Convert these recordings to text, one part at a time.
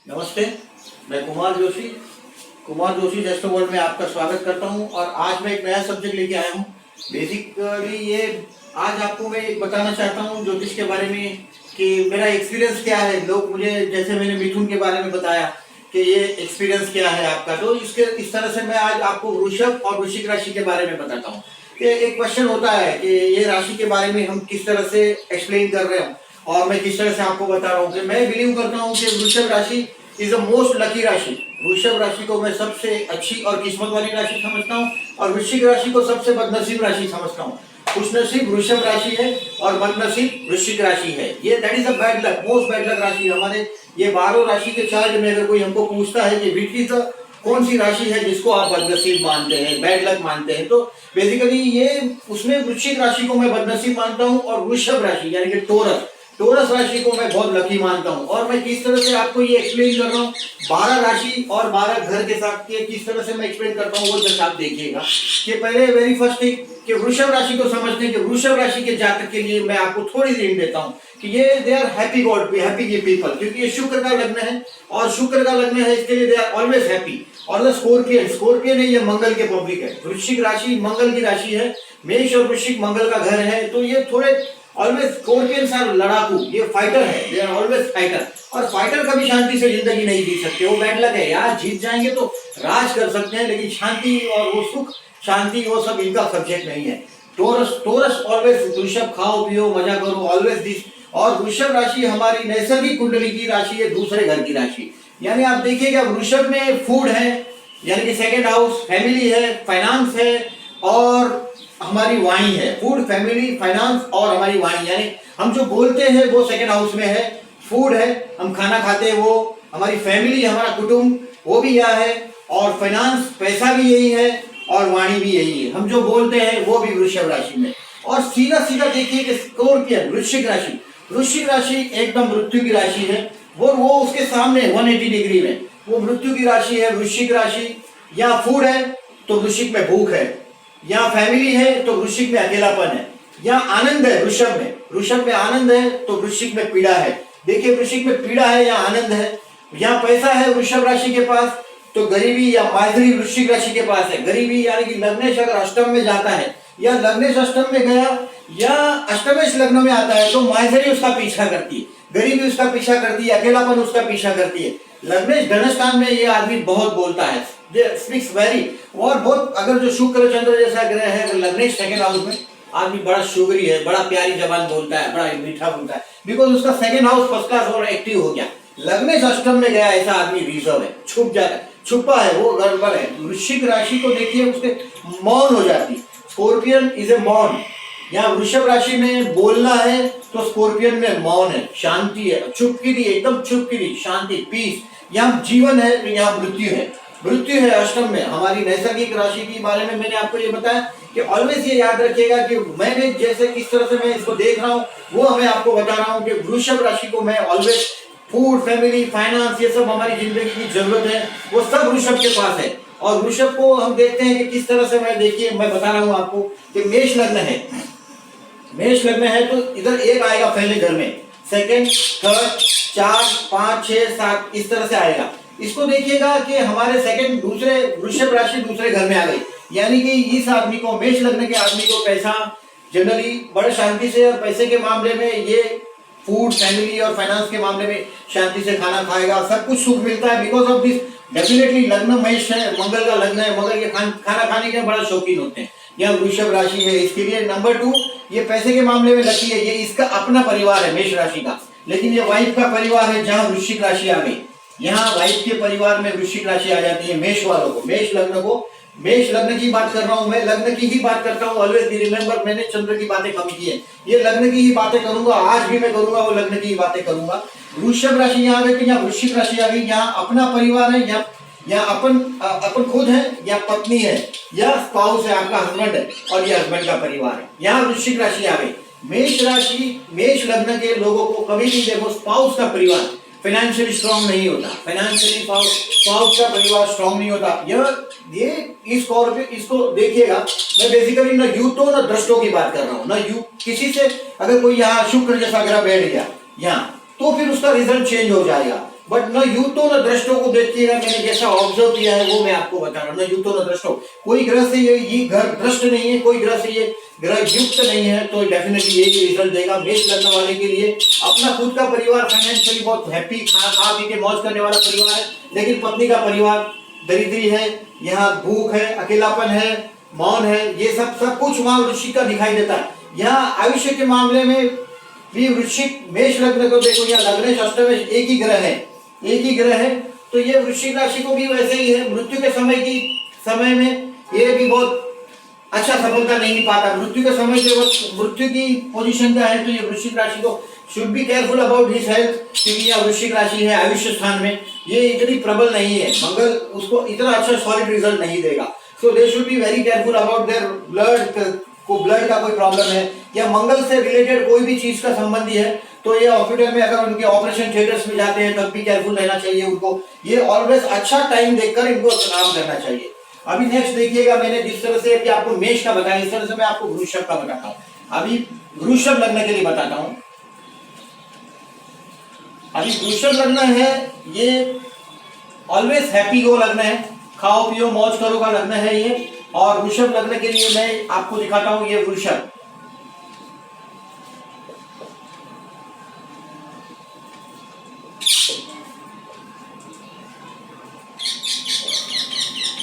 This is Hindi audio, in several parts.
नमस्ते, मैं कुमार जोशी जेस्टो वर्ल्ड में आपका स्वागत करता हूं। और आज मैं एक नया सब्जेक्ट लेके आया हूं। बेसिकली ये आज आपको मैं एक बताना चाहता हूं ज्योतिष के बारे में कि मेरा एक्सपीरियंस क्या है। लोग मुझे, जैसे मैंने मिथुन के बारे में बताया कि ये एक्सपीरियंस क्या है आपका, तो इस तरह से मैं आज आपको वृषभ और वृश्चिक राशि के बारे में बताता हूँ। कि एक क्वेश्चन होता है कि ये राशि के बारे में हम किस तरह से एक्सप्लेन कर रहे हैं और मैं किस तरह से आपको बता रहा हूँ कि मैं बिलीव करता हूँ कि वृषभ राशि इज द मोस्ट लकी राशि। वृषभ राशि को मैं सबसे अच्छी और किस्मत वाली राशि समझता हूँ और वृश्चिक राशि को सबसे बदनसीब राशि समझता हूँ। खुशनसीब वृषभ राशि है और बदनसीब वृश्चिक राशि है। ये that is a bad luck, most bad luck राशि। हमारे ये 12 राशि के चार्ट में अगर कोई हमको पूछता है कि विच इज द कौन सी राशि है जिसको आप बदनसीब मानते हैं, बैड लक मानते हैं, तो बेसिकली ये उसमें वृश्चिक राशि को मैं बदनसीब मानता हूँ और वृषभ राशि यानी कि टोरस राशि को मैं बहुत लकी मानता हूँ। और मैं किस तरह से आपको ये एक्सप्लेन कर रहा हूँ 12 राशि और 12 घर के साथ ये किस तरह से मैं एक्सप्लेन करता हूँ वो जैसे आप देखिएगा कि पहले वेरी फर्स्ट थिंग कि वृषभ राशि को समझते हैं कि वृषभ राशि के जातक के लिए मैं आपको थोड़ी सी हिंट देता हूँ कि ये they are happy god, happy people, क्योंकि ये शुक्र का लग्न है और शुक्र का लग्न है इसके लिए दे आर ऑलवेज हैप्पी। और द स्कॉर्पियन है, ये मंगल के पब्लिक है। वृश्चिक राशि मंगल की राशि है, मेष और वृश्चिक मंगल का घर है, तो ये थोड़े ऑलवेज स्कॉर्पियंस आर लड़ाकू, ये फाइटर है, दे आर ऑलवेज फाइटर। और फाइटर कभी शांति से जिंदगी नहीं जी सकते, वो बैड लक है यार। जीत जाएंगे तो राज कर सकते हैं लेकिन शांति और वो सुख शांति वो सब इनका सब्जेक्ट नहीं है। टोरस ऑलवेज वृषभ खाओ पियो मजा करो, ऑलवेज दिस। और वृषभ राशि हमारी नैसर्गिक कुंडली की राशि है, दूसरे घर की राशि। यानी आप देखिएगा वृषभ में फूड है यानी कि सेकंड हाउस, फैमिली है, फाइनेंस है और हमारी वाणी है। फूड, फैमिली, फाइनेंस और हमारी वाणी, यानी हम जो बोलते हैं वो सेकंड हाउस में है। फूड है, हम खाना खाते हैं वो, हमारी फैमिली, हमारा कुटुंब वो भी यह है, और फाइनेंस, पैसा भी यही है और वाणी भी यही है। हम जो बोलते हैं वो भी वृषभ राशि में। और सीधा सीधा देखिए कि स्कॉर्पियन वृश्चिक राशि एकदम मृत्यु की राशि है। वो उसके सामने 180 डिग्री में वो मृत्यु की राशि है वृश्चिक राशि। या फूड है तो वृश्चिक में भूख है, या फैमिली है तो वृश्चिक में अकेलापन है, या आनंद है वृषभ में आनंद है तो वृश्चिक में पीड़ा है। देखिए वृश्चिक में पीड़ा है या आनंद है, या पैसा है वृषभ राशि के पास तो गरीबी या माजरी वृश्चिक राशि के पास है। गरीबी यानी कि लग्नेश अगर अष्टम में जाता है या लग्नेश अष्टम में गया या अष्टमेश लग्न में आता है तो माजरी उसका पीछा करती है, गरीबी उसका पीछा करती है, अकेलापन उसका पीछा करती है। लग्नेश धनस्थान में ये आदमी बहुत बोलता है, स्पीक्स वेरी। और बहुत अगर जो शुक्र चंद्र जैसा ग्रह है लग्नेश सेकंड हाउस में, आदमी बड़ा शुगरी है, बड़ा प्यारी जबान बोलता है, बड़ा मीठा बोलता है, बिकॉज उसका सेकंड हाउस फर्स्ट क्लास और एक्टिव हो गया। लग्नेश अष्टम में गया ऐसा आदमी रिजर्व है, छुप जाता है, छुपा है, वो गड़बड़ है। वृश्चिक राशि को देखिए उसके मौन हो जाती है। स्कॉर्पियन इज ए मौन। यहाँ वृषभ राशि में बोलना है तो स्कॉर्पियन में मौन है, शांति है, चुपकिरी, एकदम चुपकिरी, शांति, पीस। यहाँ जीवन है तो यहाँ मृत्यु है अष्टम में। हमारी नैसर्गिक राशि के बारे में मैंने आपको ये बताया कि ऑलवेज ये याद रखिएगा कि मैंने जैसे किस तरह से मैं इसको देख रहा हूँ वो मैं आपको बता रहा हूँ कि वृषभ राशि को मैं ऑलवेज फूड, फैमिली, फाइनेंस, ये सब हमारी जिंदगी की जरूरत है वो सब वृषभ के पास है। और वृषभ को हम देखते हैं कि किस तरह से मैं, देखिए मैं बता रहा हूँ आपको कि मेष लग्न है तो इधर एक आएगा पहले घर में, सेकंड, थर्ड, 4, 5, 6, 7 इस तरह से आएगा। इसको देखिएगा कि हमारे सेकंड दूसरे वृषभ राशि दूसरे घर में आ गई, यानी कि इस आदमी को, मेष लग्न के आदमी को पैसा जनरली बड़े शांति से, और पैसे के मामले में ये फूड, फैमिली और फाइनेंस के मामले में शांति से खाना खाएगा, सब कुछ सुख मिलता है बिकॉज ऑफ दिस। डेफिनेटली लग्न महेश है, मंगल का लग्न है, मंगल के खाना खाने के बड़ा शौकीन होते हैं। यह वृषभ राशि है, इसके लिए नंबर 2 ये पैसे के मामले में लकी है। ये इसका अपना परिवार है मेष राशि का, लेकिन ये वाइफ का परिवार है जहाँ वृश्चिक राशि आ गई। यहाँ वाइफ के परिवार में वृश्चिक राशि आ जाती है। मेष वालों को, मेष लग्न की बात कर रहा हूँ मैं, लग्न की ही बात करता हूँ। ऑलवेज रिमेंबर, मैंने चंद्र की बातें कम की है, ये लग्न की ही बातें करूंगा, आज भी मैं करूंगा, वो लग्न की ही बातें करूंगा। वृषभ राशि यहाँ आ गई, यहाँ वृश्चिक राशि आ गई, यहाँ अपना परिवार है, या अपन खुद है, या पत्नी है, या स्पाउस है, आपका हस्बैंड है, और यह हस्बैंड का परिवार है। यहाँ वृश्चिक राशि आ गई। मेष लग्न के लोगों को कभी भी देखो स्पाउस का परिवार फाइनेंशियली स्ट्रांग नहीं होता, फाइनेंशियली स्पाउस का परिवार स्ट्रांग नहीं होता। ये इसको देखिएगा, मैं बेसिकली ना यूतो ना दृष्टों की बात कर रहा हूँ, ना किसी से। अगर कोई यहाँ शुक्र जैसा ग्रह बैठ गया यहाँ तो फिर उसका रिजल्ट चेंज हो जाएगा। बट न युतो न दृष्टो को देखिएगा, मैंने जैसा ऑब्जर्व किया है वो मैं आपको बता रहा हूँ। न युतो न दृष्टो, कोई ग्रह से ये घर दृष्ट नहीं है, कोई ग्रह से ये ग्रह युक्त नहीं है, तो डेफिनेटली यही रिजल्ट देगा। मेष लग्न वाले के लिए अपना खुद का परिवार फाइनेंशियली बहुत हैप्पी, खा खा पी के मौज करने वाला परिवार है, लेकिन पत्नी का परिवार दरिद्री है, यहाँ भूख है, अकेलापन है, मौन है, ये सब कुछ वहां वृश्चिक का दिखाई देता है। यहाँ आयुष्य के मामले में भी वृश्चिक मेष लग्न को देखो, यहाँ लग्न अष्टम में एक ही ग्रह है, एक ही ग्रह है, तो ये वृश्चिक राशि को भी वैसे ही है। मृत्यु के समय में ये भी बहुत अच्छा सफलता नहीं पाता। मृत्यु के समय जो मृत्यु की पोजीशन का है, तो ये वृश्चिक राशि को should be careful about his health, क्योंकि यह वृश्चिक राशि है आयुष्य स्थान में, ये इतनी प्रबल नहीं है, मंगल उसको इतना अच्छा सॉलिड रिजल्ट नहीं देगा। So they should be very careful about their blood का कोई प्रॉब्लम है या मंगल से रिलेटेड कोई भी चीज का संबंधी है, तो ये हॉस्पिटल में अगर उनके ऑपरेशन थिएटर्स में जाते हैं तब भी केयरफुल रहना चाहिए उनको। ये ऑलवेज अच्छा टाइम देखकर इनको काम करना चाहिए। अभी नेक्स्ट देखिएगा, मैंने जिस तरह से कि आपको मेष का बताया, इस तरह से मैं आपको वृषभ का बताता हूँ। अभी वृषभ लग्न के लिए बताता हूँ। अभी वृषभ लग्न है, ये ऑलवेज हैप्पी गो लग्न है, खाओ पियो मौज करो का लग्न है ये। और वृषभ लग्न के लिए मैं आपको दिखाता हूं ये वृषभ।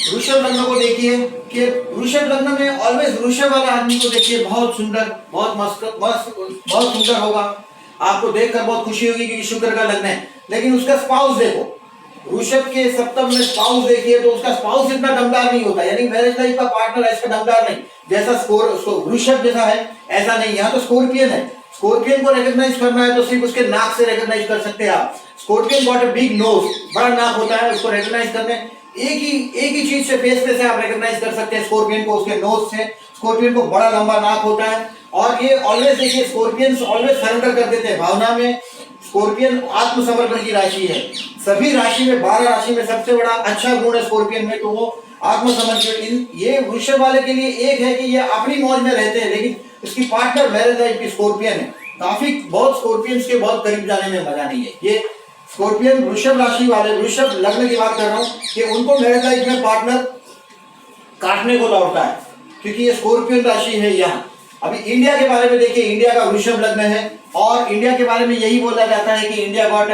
वृषभ लग्न को देखिए कि वृषभ लग्न में ऑलवेज वृषभ वाला आदमी को देखिए बहुत सुंदर, बहुत मस्त, बहुत सुंदर होगा, आपको देखकर बहुत खुशी होगी क्योंकि शुक्र का लग्न है। लेकिन उसका स्पाउस देखो, वृषभ के सप्तम में स्पाउस देखिए तो उसका स्पाउस इतना दमदार नहीं होता, यानी मैरिज लाइफ का पार्टनर ऐसा दमदार नहीं, जैसा वृषभ जैसा है ऐसा नहीं। यहाँ तो स्कॉर्पियन है, स्कॉर्पियन को रिकॉग्नाइज करना है तो सिर्फ उसके नाक से रिकॉग्नाइज कर सकते हैं आप। Scorpion got a big nose, बड़ा नाक होता है, उसको रिकॉग्नाइज करने एक ही चीज से, फेस पे से आप रिकॉग्नाइज कर सकते हैं स्कॉर्पियन को, उसके नोज से। स्कॉर्पियन को बड़ा लंबा नाक होता है और ये ऑलवेज देखिए स्कॉर्पियंस ऑलवेज सरेंडर कर देते हैं भावना में। स्कॉर्पियन आत्मसमर्पण की राशि है, सभी राशि में 12 राशि में सबसे बड़ा अच्छा गुण है स्कॉर्पियन में, तो वो आत्मसमर्पण। ये वृषभ वाले के लिए एक है कि ये अपनी मौज में रहते हैं, लेकिन उसकी पार्टनर मैरिज लाइफ की स्कॉर्पियन है। काफी बहुत स्कॉर्पियंस के बहुत करीब जाने में मजा नहीं है। ये स्कॉर्पियन वृषभ राशि वाले, वृषभ लग्न की बात कर रहा हूँ कि उनको मैरिज लाइफ में पार्टनर काटने को लौटता है, क्योंकि ये स्कॉर्पियन राशि है। यहाँ अभी इंडिया के बारे में देखिए, इंडिया का वृषभ लग्न है और इंडिया के बारे में यही बोला जाता है कि इंडिया गॉट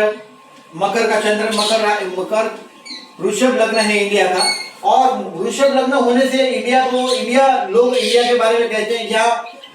मकर का चंद्र, मकर वृषभ लग्न है इंडिया का। और वृषभ लग्न होने से इंडिया लोग इंडिया के बारे में कहते हैं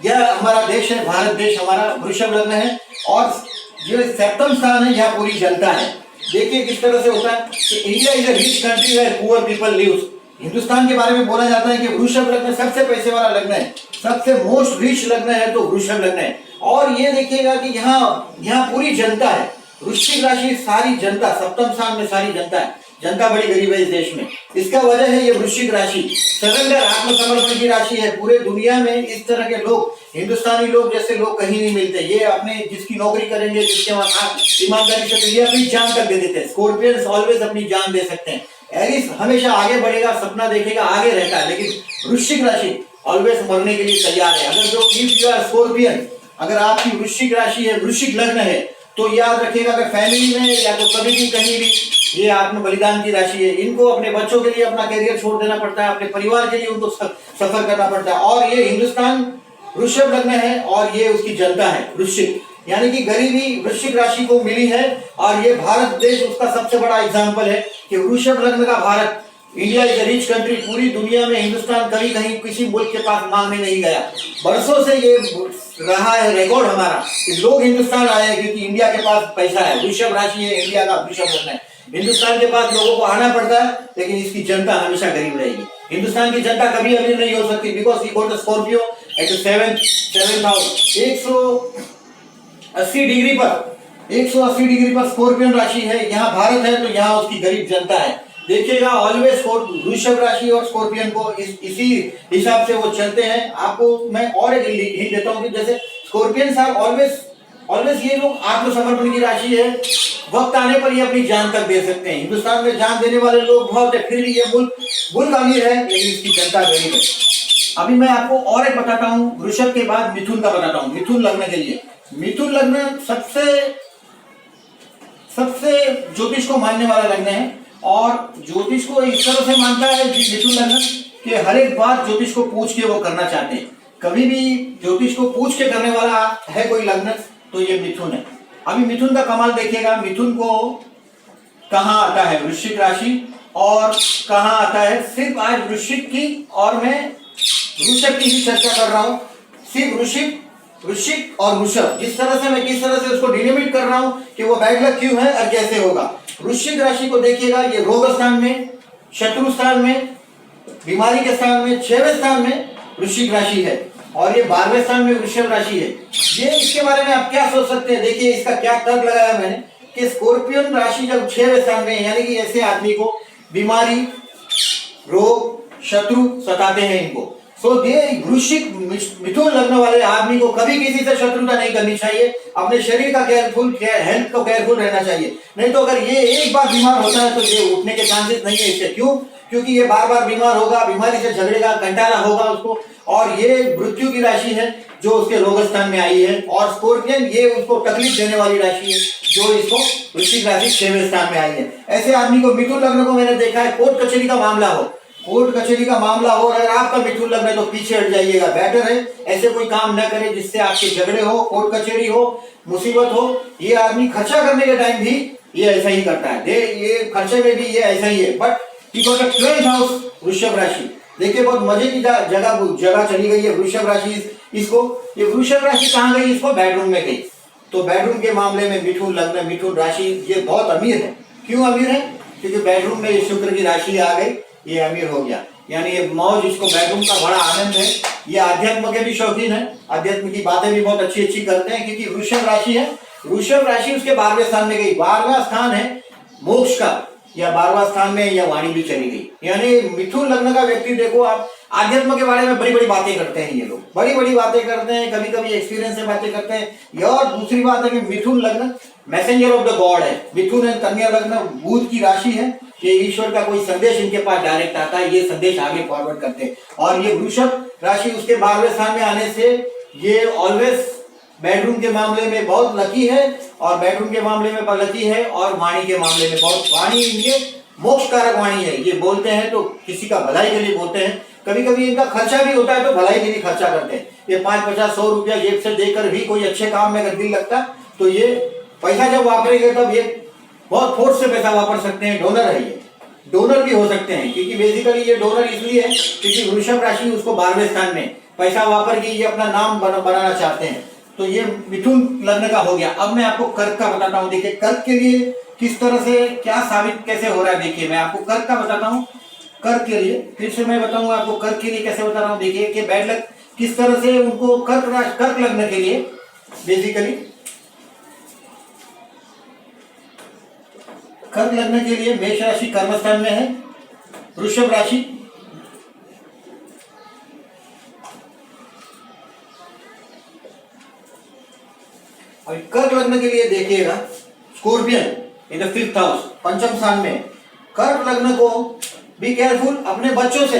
यह हमारा देश है, भारत देश हमारा वृषभ लग्न है। और जो सप्तम स्थान है यहाँ पूरी जनता है। देखिए किस तरह से होता है कि India is a rich country where poor people lives. Hindustan के बारे में बोला जाता है कि वृषभ लग्न सबसे पैसे वाला लग्न है, सबसे मोस्ट रिच लग्न है तो वृषभ लग्न है। और ये देखिएगा कि यहाँ पूरी जनता है, वृश्चिक राशि सारी जनता, सप्तम स्थान में सारी जनता है, जनता बड़ी गरीब है इस देश में। इसका वजह है ये वृश्चिक राशि सरेंडर, आत्मसमर्पण की राशि है। पूरे दुनिया में इस तरह के लोग, हिंदुस्तानी लोग जैसे लोग कहीं नहीं मिलते। ये अपने जिसकी नौकरी करेंगे, जिसके वहां ईमानदारी से, तो ये अपनी जान तक दे देते हैं। स्कॉर्पियंस ऑलवेज अपनी जान दे सकते हैं। एरिस हमेशा आगे बढ़ेगा, सपना देखेगा, आगे रहता है, लेकिन वृश्चिक राशि ऑलवेज मरने के लिए तैयार है। अगर जो इफ यू आर स्कॉर्पियन, अगर आपकी वृश्चिक राशि है, वृश्चिक लग्न है, तो याद रखिएगा कि फैमिली में या तो कभी भी कहीं भी ये आत्म बलिदान की राशि है। इनको अपने बच्चों के लिए अपना कैरियर छोड़ देना पड़ता है, अपने परिवार के लिए उनको सफर करना पड़ता है। और ये हिंदुस्तान वृषभ लग्न है और ये उसकी जनता है वृश्चिक, यानी कि गरीबी वृश्चिक राशि को मिली है। और ये भारत देश उसका सबसे बड़ा एग्जाम्पल है कि वृषभ लग्न का Bharat, India is a rich country. पूरी दुनिया में हिंदुस्तान कभी कहीं किसी मुल्क के पास मांगने नहीं गया। बरसों से ये रहा है रिकॉर्ड हमारा कि लोग हिंदुस्तान आए हैं क्योंकि इंडिया के पास पैसा है। वृषभ राशि है, इंडिया का वृषभ लग्न है। हिंदुस्तान के पास लोगों को आना पड़ता है, लेकिन इसकी जनता हमेशा गरीब रहेगी। हिंदुस्तान की जनता कभी अमीर नहीं हो सकती, because he got a Scorpio at 180 degree पर स्कॉर्पियन राशि है। यहाँ भारत है तो यहाँ उसकी गरीब जनता है। देखिएगा ऑलवेज वृषभ राशि और स्कॉर्पियन को इसी हिसाब से वो चलते हैं। आपको मैं और एक हिंट देता हूँ कि जैसे स्कॉर्पियंस आर ऑलवेज ये लोग आत्मसमर्पण की राशि है। वक्त आने पर ये अपनी जान तक दे सकते हैं। हिंदुस्तान में जान देने वाले लोग बहुत है, फिर भी ये मुल्क अमीर है, लेकिन इसकी जनता गरीब है। अभी मैं आपको और एक बताता हूँ, वृषभ के बाद मिथुन का बताता हूँ। मिथुन लग्न के लिए, मिथुन लग्न सबसे सबसे ज्योतिष को मानने वाला लग्न है और ज्योतिष को इस तरह से मानता है मिथुन लग्न कि हर एक बात ज्योतिष को पूछ के वो करना चाहते हैं। कभी भी ज्योतिष को पूछ के करने वाला है कोई लग्न तो ये मिथुन है। अभी मिथुन का कमाल देखिएगा, मिथुन को कहाँ आता है वृश्चिक राशि और कहाँ आता है, सिर्फ आज वृश्चिक की और मैं वृषभ की ही चर्चा कर रहा हूँ। सिर्फ वृश्चिक और वृषभ, जिस तरह से मैं किस तरह से उसको डिलिमिट कर रहा हूँ कि वो बैड लक क्यों है और कैसे होगा। वृश्चिक राशि को देखिएगा, ये रोग स्थान में, शत्रु स्थान में, बीमारी के स्थान में, 6वें स्थान में वृश्चिक राशि है और ये 12वें स्थान में वृषभ राशि है। ये इसके बारे में आप क्या सोच सकते हैं, देखिए इसका क्या तर्क लगाया मैंने कि स्कॉर्पियन राशि जब 6वें स्थान में, यानी कि ऐसे आदमी को बीमारी, रोग, शत्रु सताते हैं इनको। ये वृश्चिक मिथुन लग्न वाले आदमी को कभी किसी से शत्रुता नहीं करनी चाहिए, अपने शरीर का हेल्थ को केयरफुल रहना चाहिए। नहीं तो अगर ये एक बार बीमार होता है तो ये उठने के चांसेस नहीं है इससे। क्यों? क्योंकि ये बार बार बीमार होगा, बीमारी से झगड़ेगा, कंटाला होगा उसको, और ये मृत्यु की राशि है जो उसके रोग स्थान में आई है। और स्कॉर्पियन ये उसको तकलीफ देने वाली राशि है जो इसको वृश्चिक राशि 6वें स्थान में आई है। ऐसे आदमी को, मिथुन लग्न को मैंने देखा है, कोर्ट कचहरी का मामला हो, कोर्ट कचहरी का मामला हो, अगर आपका मिथुन लग्न है तो पीछे हट जाइएगा, बेटर है। ऐसे कोई काम न करें जिससे आपके झगड़े हो, कोर्ट कचहरी हो, मुसीबत हो। ये आदमी खर्चा करने के टाइम भी ये ऐसा ही करता है, ये खर्चे में भी ये ऐसा ही है। But he got a 12th house वृषभ राशि। देखिए बहुत मजे की जगह चली गई है वृषभ राशि इसको। ये वृषभ राशि कहाँ गई? इसको बेडरूम में गई। तो बेडरूम के मामले में मिथुन लग्न, मिथुन राशि ये बहुत अमीर है। क्यों अमीर है? क्योंकि बेडरूम में शुक्र की राशि आ गई, ये अमीर हो गया। यानी ये मौज, इसको बेडरूम का बड़ा आनंद है। ये अध्यात्म के भी शौकीन है, अध्यात्म की बातें भी बहुत अच्छी अच्छी करते हैं क्योंकि वृषभ राशि है। वृषभ राशि उसके 12वें स्थान में गई। 12वां स्थान है मोक्ष का, या 12वां स्थान में या वाणी भी चली गई। यानी मिथुन लग्न का व्यक्ति देखो आप, आध्यात्म के बारे में बड़ी बड़ी बातें करते हैं ये लोग, बड़ी बड़ी बातें करते हैं, कभी कभी एक्सपीरियंस से बातें करते हैं। और दूसरी बात है कि मिथुन लग्न मैसेंजर ऑफ द गॉड है। मिथुन एंड कन्या लग्न बुध की राशि है। ये ईश्वर का कोई संदेश इनके पास डायरेक्ट आता है, ये संदेश आगे फॉरवर्ड करते हैं। और ये वृषभ राशि उसके 12वें स्थान में आने से ये ऑलवेज बेडरूम के मामले में बहुत लकी है, और बेडरूम के मामले में लकी है, और वाणी के मामले में बहुत, वाणी इनके मोक्ष कारक वाणी है। ये बोलते हैं तो किसी का भलाई के लिए बोलते हैं, कभी कभी इनका खर्चा भी होता है तो भलाई के लिए खर्चा करते हैं। ये 5, 50, 100 रुपया जेब से देकर भी कोई अच्छे काम में अगर दिल लगता तो ये पैसा जब वापरेंगे तब ये बहुत फोर्स से पैसा वापर सकते हैं। डोनर है, ये डोनर भी हो सकते हैं क्योंकि बेसिकली ये डोनर इसलिए है क्योंकि वृषभ राशि उसको 12वें स्थान में पैसा वापर के ये अपना नाम बनाना चाहते हैं। तो ये मिथुन लग्न का हो गया। अब मैं आपको कर्क का बताता हूँ। देखिए कर्क के लिए किस तरह से क्या साबित कैसे हो रहा है, देखिए मैं आपको कर्क का बताता हूँ। कर्क के लिए फिर से मैं बताऊंगा आपको कर्क के लिए कैसे बता रहा हूँ। देखिए कि बैड लक किस तरह से उनको कर्क लग्न के लिए बेसिकली, कर्क लग्न के लिए मेष राशि कर्मस्थान में है, वृषभ राशि और कर्क लग्न के लिए देखिएगा scorpion in the 5th house, पंचम स्थान में। कर्क लग्न को बी केयरफुल अपने बच्चों से,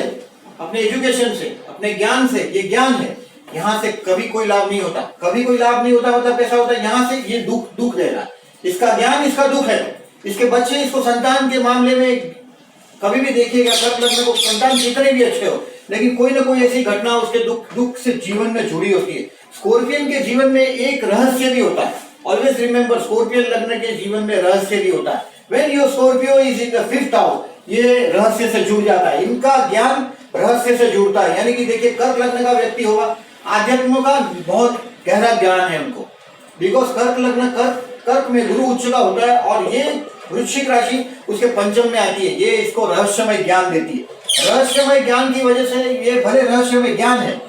अपने एजुकेशन से, अपने ज्ञान से। ये ज्ञान है, यहाँ से कभी कोई लाभ नहीं होता, कभी कोई लाभ नहीं होता, मतलब पैसा होता है यहाँ से। ये दुख दे रहा, इसका ज्ञान इसका दुख है। इसके बच्चे, इसको संतान के मामले में कभी भी देखिएगा कर्क लग्न को, संतान कितने भी अच्छे हो लेकिन कोई ना कोई ऐसी घटना उसके दुख से जीवन में जुड़ी होती है। स्कॉर्पियन के जीवन में एक रहस्य भी होता है। ऑलवेज रिमेंबर, स्कॉर्पियन लग्न के जीवन में रहस्य भी होता है। When your Scorpio is in the 5th house, ये रहस्य से जुड़ जाता है, इनका ज्ञान रहस्य से जुड़ता है। यानी कि देखिए कर्क लग्न का व्यक्ति होगा, आध्यात्म का बहुत गहरा ज्ञान है उनको, बिकॉज कर्क लग्न, कर्क में गुरु उच्च का होता है और ये वृश्चिक राशि उसके पंचम में आती है। ये इसको रहस्यमय ज्ञान देती है। रहस्यमय ज्ञान की वजह से ये भले रहस्यमय ज्ञान है,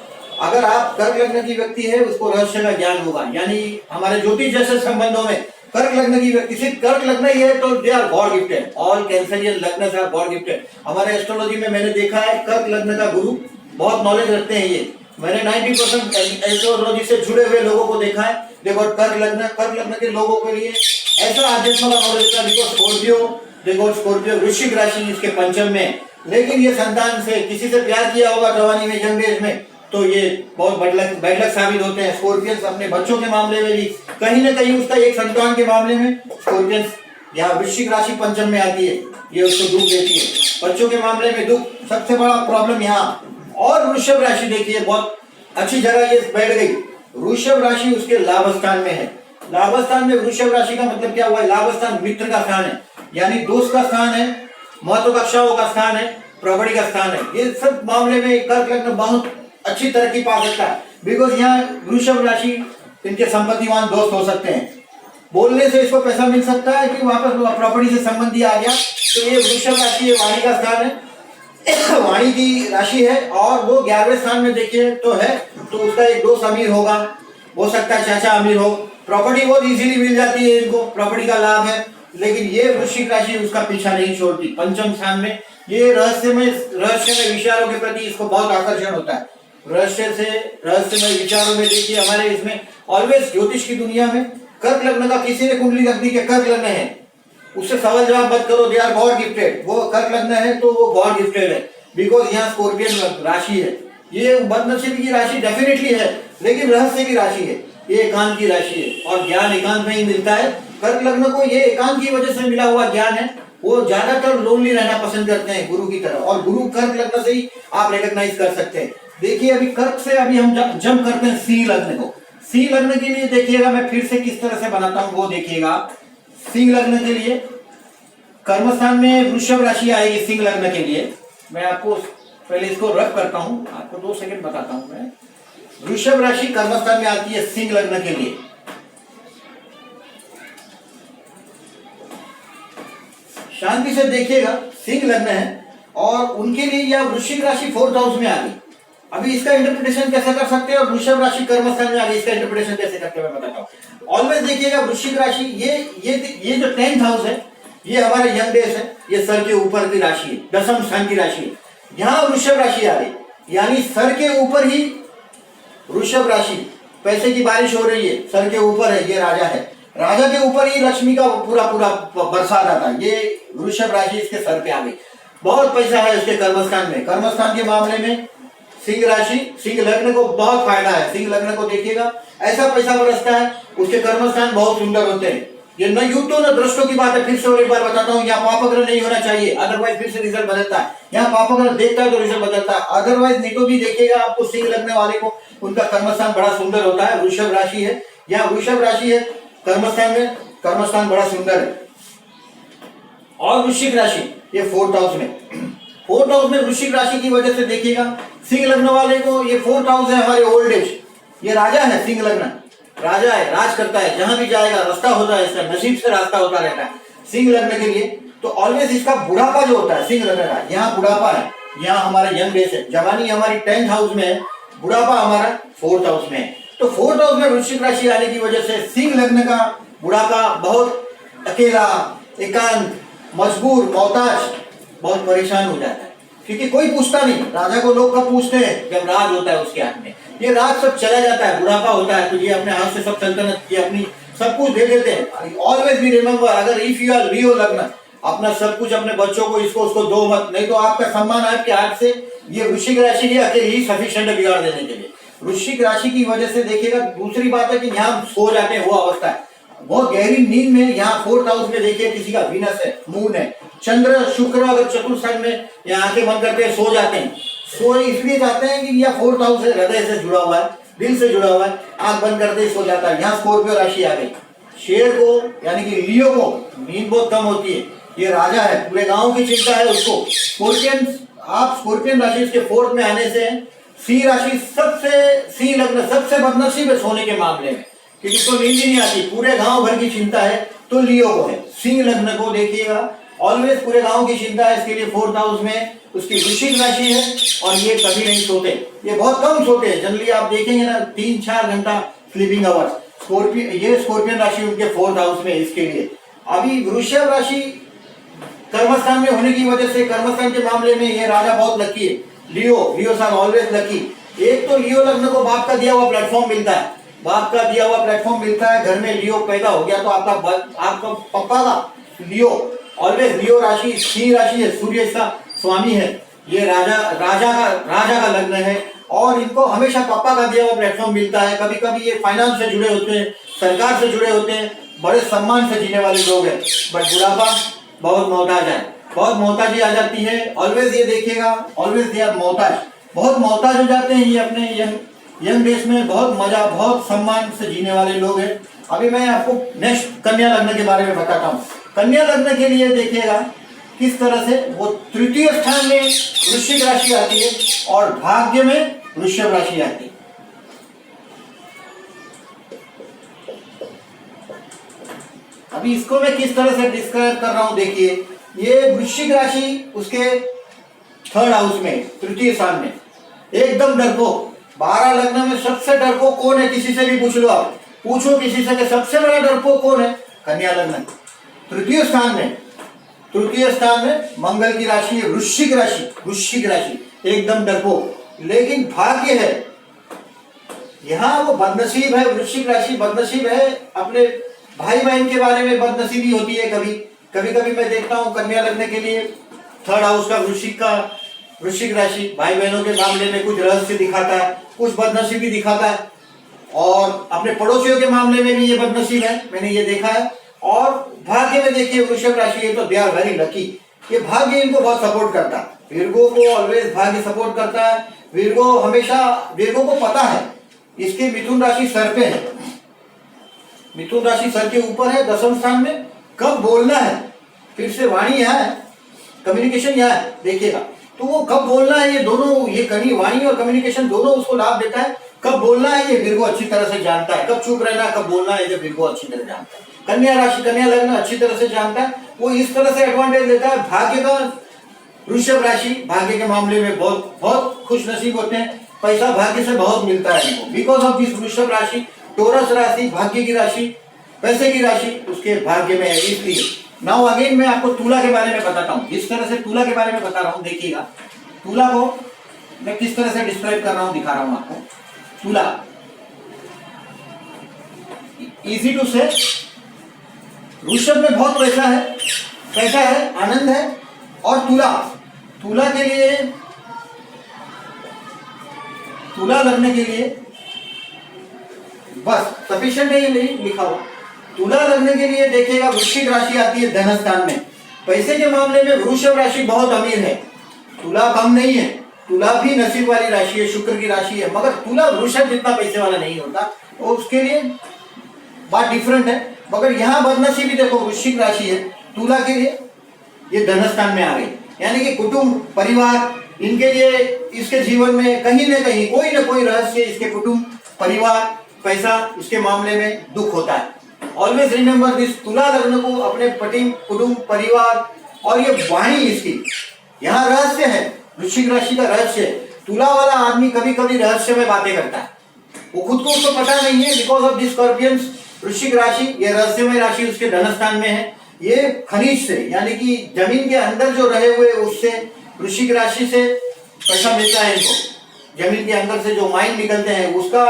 अगर आप कर्क लग्न की व्यक्ति है उसको रहस्यमय ज्ञान होगा। यानी हमारे ज्योतिष जैसे संबंधों में कर्क लग्न की व्यक्ति, सिर्फ कर्क लग्न ही है तो they are god gifted. All Cancerian लग्न आर गॉड गिफ्टेड। हमारे एस्ट्रोलॉजी में मैंने देखा है कर्क लग्न का गुरु बहुत नॉलेज रखते हैं। ये मैंने 90% एस्ट्रोलॉजी से जुड़े हुए लोगों को देखा है। देखो कर्क लग्न के लोगों के लिए ऐसा आध्यात्म का नॉलेज था। देखो स्कॉर्पियो वृश्चिक राशि इसके पंचम में, लेकिन ये संतान से किसी से प्यार किया होगा जवानी में, यंग एज में, तो ये बहुत बैड लक साबित होते हैं। स्कॉर्पियंस अपने बच्चों के मामले में भी कहीं ना कहीं उसका एक संतान के मामले में स्कॉर्पियंस यहाँ वृश्चिक राशि पंचम में आती है, ये उसको दुख देती है, बच्चों के मामले में दुख सबसे बड़ा प्रॉब्लम यहाँ। और वृषभ राशि देखिए बहुत अच्छी जगह ये बैठ गई, वृषभ राशि उसके लाभ स्थान में है। लाभ स्थान में वृषभ राशि का मतलब क्या हुआ है, लाभ स्थान मित्र का स्थान है, यानी दोस्त का स्थान है, महत्वाकांक्षाओं का स्थान है, प्रॉपर्टी का स्थान है। ये सब मामले में कर्क लग्न बहुत अच्छी तरक्की पा सकता है, बिकॉज यहाँ वृषभ राशि इनके संपत्तिवान दोस्त हो सकते हैं, बोलने से इसको पैसा मिल सकता है कि वापस प्रॉपर्टी से संबंधी आ गया। तो ये वृषभ राशि वाणी का स्थान है, वाणी की राशि है, और वो 11वें स्थान में देखिए तो है, तो उसका एक दोस्त अमीर होगा, हो सकता है चाचा अमीर हो, प्रॉपर्टी बहुत इजीली मिल जाती है इनको, प्रॉपर्टी का लाभ है। लेकिन ये वृश्चिक राशि उसका पीछा नहीं छोड़ती, पंचम स्थान में ये रहस्यमय विचारों के प्रति इसको बहुत आकर्षण होता है। रहस्यमय विचारों में देखिए हमारे इसमें ऑलवेज ज्योतिष की दुनिया में कर्क लग्न का किसी ने कुंडली रख दी कि कर्क लग्न है, उससे सवाल जवाब मत करो, दे आर गॉड गिफ्टेड, वो कर्क लग्न है तो वो गॉड गिफ्टेड है, बिकॉज यहाँ स्कॉर्पियन राशि है, ये बदनसीबी की राशि डेफिनेटली है, लेकिन रहस्य की राशि है, ये एकांत की राशि है, और ज्ञान एकांत में ही मिलता है। कर्क लग्न को ये एकांत की वजह से मिला हुआ ज्ञान है, वो ज्यादातर लोनली रहना पसंद करते हैं गुरु की तरह, और गुरु कर्क लग्न से ही आप रिकॉग्नाइज कर सकते हैं। देखिए अभी कर्क से अभी हम जंप करते हैं सिंह लग्न को। सिंह लग्न के लिए देखिएगा मैं फिर से किस तरह से बनाता हूं वो देखिएगा। सिंह लग्न के लिए कर्म स्थान में वृषभ राशि आएगी सिंह लग्न के लिए। मैं आपको पहले इसको रफ करता हूं, आपको 2 सेकंड बताता हूं मैं। वृषभ राशि कर्म स्थान में आती है सिंह लग्न के लिए। शांति से देखिएगा, सिंह लग्न है और उनके लिए यह वृश्चिक राशि 4th हाउस में आ गई। अभी इसका इंटरप्रिटेशन कैसे कर सकते हैं, और वृषभ राशि कर्म स्थान में आ गई, इसका इंटरप्रिटेशन कैसे करते हैं मैं बताता हूँ। ऑलवेज देखिएगा वृश्चिक राशि ये जो 10th हाउस है, ये हमारे यंग डेज है, ये सर के ऊपर की राशि है, 10th स्थान की राशि है। यहाँ वृषभ राशि आ रही, यानी सर के ऊपर ही वृषभ राशि, पैसे की बारिश हो रही है, सर के ऊपर है, ये राजा है, राजा के ऊपर ही लक्ष्मी का पूरा बरसा जाता है। ये वृषभ राशि इसके सर पे आ गई, बहुत पैसा है उसके कर्मस्थान में। कर्मस्थान के मामले में सिंह राशि, सिंह लग्न को बहुत फायदा है। सिंह लग्न को देखिएगा ऐसा पैसा बरसता है, उसके कर्मस्थान बहुत सुंदर होते हैं। ये न युक्तों न दृष्टों की बात है, फिर से और एक बार बताता हूँ, यहाँ पापग्रह नहीं होना चाहिए, अदरवाइज फिर से रिजल्ट बदलता है। यहाँ पापग्रह देखता है तो रिजल्ट बदलता है, अदरवाइज नहीं तो भी देखिएगा आपको सिंह लगने वाले को उनका कर्मस्थान बड़ा सुंदर होता है। वृषभ राशि है, यहाँ वृषभ राशि है कर्मस्थान में, कर्मस्थान बड़ा सुंदर है। और वृश्चिक राशि ये 4th हाउस में, 4th हाउस में वृश्चिक राशि की वजह से देखिएगा सिंह लग्न वाले को ये 4th हाउस है हमारे ओल्ड एज। ये राजा है, सिंह लग्न राजा है, राज करता है, जहां भी जाएगा रास्ता होता है, इसका नसीब से रास्ता होता रहता है सिंह लग्न के लिए। तो ऑलवेज इसका बुढ़ापा जो होता है सिंह लग्न का, यहाँ बुढ़ापा है, यहाँ हमारा यंग एज है, जवानी हमारी 10th हाउस में है, बुढ़ापा हमारा 4th हाउस में है। तो 4th हाउस में वृश्चिक राशि आने की वजह से सिंह लग्न का बुढ़ापा बहुत अकेला, एकांत, मजबूर, मोहताज, बहुत परेशान हो जाता है, क्योंकि कोई पूछता नहीं। राजा को लोग कब पूछते हैं, जब राज होता है उसके हाथ में, ये राज सब चला जाता है, बुढ़ापा होता है तो ये अपने हाथ से सब सल्तनत ये अपनी सब कुछ दे देते हैं। ऑलवेज बी रिमेंबर, अगर इफ यू आर लियो लग्न, अपना सब कुछ अपने बच्चों को इसको उसको दो मत, नहीं तो आपका सम्मान आपके हाथ से ये वृश्चिक राशि की अकेले ही सफिशिएंट बिगाड़ देने के लिए। वृश्चिक राशि की वजह से देखिएगा दूसरी बात है कि यहाँ सो जाते हैं, वो अवस्था है, बहुत गहरी नींद में। यहाँ 4th हाउस में देखिए किसी का वीनस है, मून है, चंद्र शुक्र अगर चतुर्थ स्थान में यहाँ आंखें बंद करते हैं सो जाते हैं। सो इसलिए जाते हैं कि यह 4th हाउस है, हृदय से जुड़ा हुआ है, दिल से जुड़ा हुआ है, आंख बंद करते ही सो जाता है। यहाँ स्कॉर्पियो राशि आ गई। शेर को यानी कि लियो को नींद बहुत कम होती है, ये राजा है, पूरे गांव की चिंता है उसको। स्कॉर्पियन, आप स्कॉर्पियन राशि इसके 4th में आने से सिंह राशि सिंह लग्न सबसे बदनसीब है सोने के मामले में, क्योंकि तो नींद ही नहीं आती, पूरे गांव भर की चिंता है तो लियो को है। सिंह लग्न को देखिएगा ऑलवेज पूरे गांव की चिंता है, इसके लिए 4th हाउस में उसकी वृश्चिक राशि है, और ये कभी नहीं सोते, ये बहुत कम सोते हैं। जनरली आप देखेंगे ना 3-4 घंटा स्लीपिंग आवर्स। स्कॉर्पियन राशि उनके 4th हाउस में, इसके लिए अभी वृषभ राशि कर्मस्थान में होने की वजह से कर्मस्थान के मामले में ये राजा बहुत लकी है। लियो सन ऑलवेज लकी। एक तो लियो लग्न को बाप का दिया हुआ प्लेटफॉर्म मिलता है, बाप का दिया हुआ प्लेटफॉर्म मिलता है, घर में लियो पैदा हो गया तो आपका पप्पा का लियो, ऑलवेज लियो राशि सिंह राशि है, सूर्य इसका स्वामी है, ये राजा का लग्न है, और इनको हमेशा पापा का दिया हुआ प्लेटफॉर्म मिलता है। कभी कभी ये फाइनेंस से जुड़े होते हैं, सरकार से जुड़े होते हैं, बड़े सम्मान से जीने वाले लोग हैं, बट बुढ़ापा बहुत मोहताज है, बहुत मोहताजी आ जाती है। ऑलवेज ये देखिएगा, ऑलवेज दे आर मोहताज, बहुत मोहताज हो जाते हैं ये अपने यंग डेज में। बहुत मजा, बहुत सम्मान से जीने वाले लोग हैं। अभी मैं आपको नेक्स्ट कन्या लग्न के बारे में बताता हूँ। कन्या लग्न के लिए देखिएगा किस तरह से वो तृतीय स्थान में वृश्चिक राशि आती है और भाग्य में वृषभ राशि आती है। अभी इसको मैं किस तरह से डिस्क्राइब कर रहा हूं, देखिए ये वृश्चिक राशि उसके थर्ड हाउस में, तृतीय स्थान में, एकदम डरपोक। 12 लग्न में सबसे डरपोक कौन है, किसी से भी पूछ लो आप, पूछो किसी से कि सबसे बड़ा डरपोक कौन है, कन्या लग्न। तृतीय स्थान में, तृतीय स्थान में मंगल की राशि है वृश्चिक राशि, वृश्चिक राशि एकदम डरपोक। लेकिन भाग्य है यहाँ, वो बदनसीब है, वृश्चिक राशि बदनसीब है। अपने भाई बहन के बारे में बदनसीबी होती है। कभी कभी मैं देखता हूँ कन्या लग्न के लिए थर्ड हाउस का वृश्चिक राशि भाई बहनों के मामले में कुछ रहस्य दिखाता है, कुछ बदनसीबी दिखाता है। और अपने पड़ोसियों के मामले में भी ये बदनसीब है, मैंने ये देखा है। और भाग्य में देखिए वृषभ राशि है तो दे आर वेरी लकी, ये भाग्य इनको बहुत सपोर्ट करता है। वीरगो को ऑलवेज भाग्य सपोर्ट करता है। वीरगो हमेशा, वीरगो को पता है इसके मिथुन राशि सर पे है, मिथुन राशि सर के ऊपर है 10वें स्थान में, कब बोलना है, फिर से वाणी यहाँ है, कम्युनिकेशन यहाँ है, देखिएगा तो वो कब बोलना है, ये दोनों, ये कहीं वाणी और कम्युनिकेशन दोनों उसको लाभ देता है। कब बोलना है ये वीरगो अच्छी तरह से जानता है, कब चुप रहना है, कब बोलना है, ये वीरगो अच्छी तरह जानता है। कन्या राशि, कन्या लग्न अच्छी तरह से जानता है, वो इस तरह से एडवांटेज लेता है। भाग्य का वृषभ राशि भाग्य के मामले में बहुत बहुत खुश नसीब होते हैं, पैसा भाग्य से बहुत मिलता है इनको, बिकॉज ऑफ दिस वृषभ राशि। टोरस राशि भाग्य की राशि, पैसे की राशि उसके भाग्य में है, इसलिए। नाउ अगेन मैं आपको तुला के बारे में बताता हूँ, जिस तरह से तुला के बारे में बता रहा हूँ, देखिएगा तुला को मैं किस तरह से डिस्क्राइब कर रहा हूँ, दिखा रहा हूँ आपको। तुला इजी टू से, वृषभ में बहुत पैसा है, आनंद है। और तुला के लिए, तुला लग्न के लिए बस सफिशिएंट है, ये नहीं लिखा हुआ। तुला लग्न के लिए देखिएगा वृश्चिक राशि आती है धन स्थान में। पैसे के मामले में वृषभ राशि बहुत अमीर है, तुला कम नहीं है। तुला भी नसीब वाली राशि है, शुक्र की राशि है, मगर तुला वृषभ जितना पैसे वाला नहीं होता, तो उसके लिए बात डिफरेंट है। मगर यहाँ बदनसीबी देखो, वृश्चिक राशि है, तुला के लिए ये धन स्थान में आ गई, यानी कि कुटुंब परिवार, इनके लिए इसके जीवन में कहीं न कहीं कोई न कोई रहस्य, इसके कुटुंब परिवार पैसा इसके मामले में दुख होता है। Always remember this. तुला लग्न को अपने पति कुटुंब परिवार और ये वाणी इसकी यहाँ रहस्य है, वृश्चिक राशि का रहस्य है। तुला वाला आदमी कभी कभी रहस्य में बातें करता है, वो खुद को उसको पता नहीं है, बिकॉज ऑफ दिस स्कॉर्पियंस वृश्चिक राशि, ये रहस्यमय राशि उसके धन स्थान में है। ये खनिज से, यानी कि जमीन के अंदर जो रहे हुए उससे, वृश्चिक राशि से पैसा मिलता है इनको। जमीन के अंदर से जो माइन निकलते हैं उसका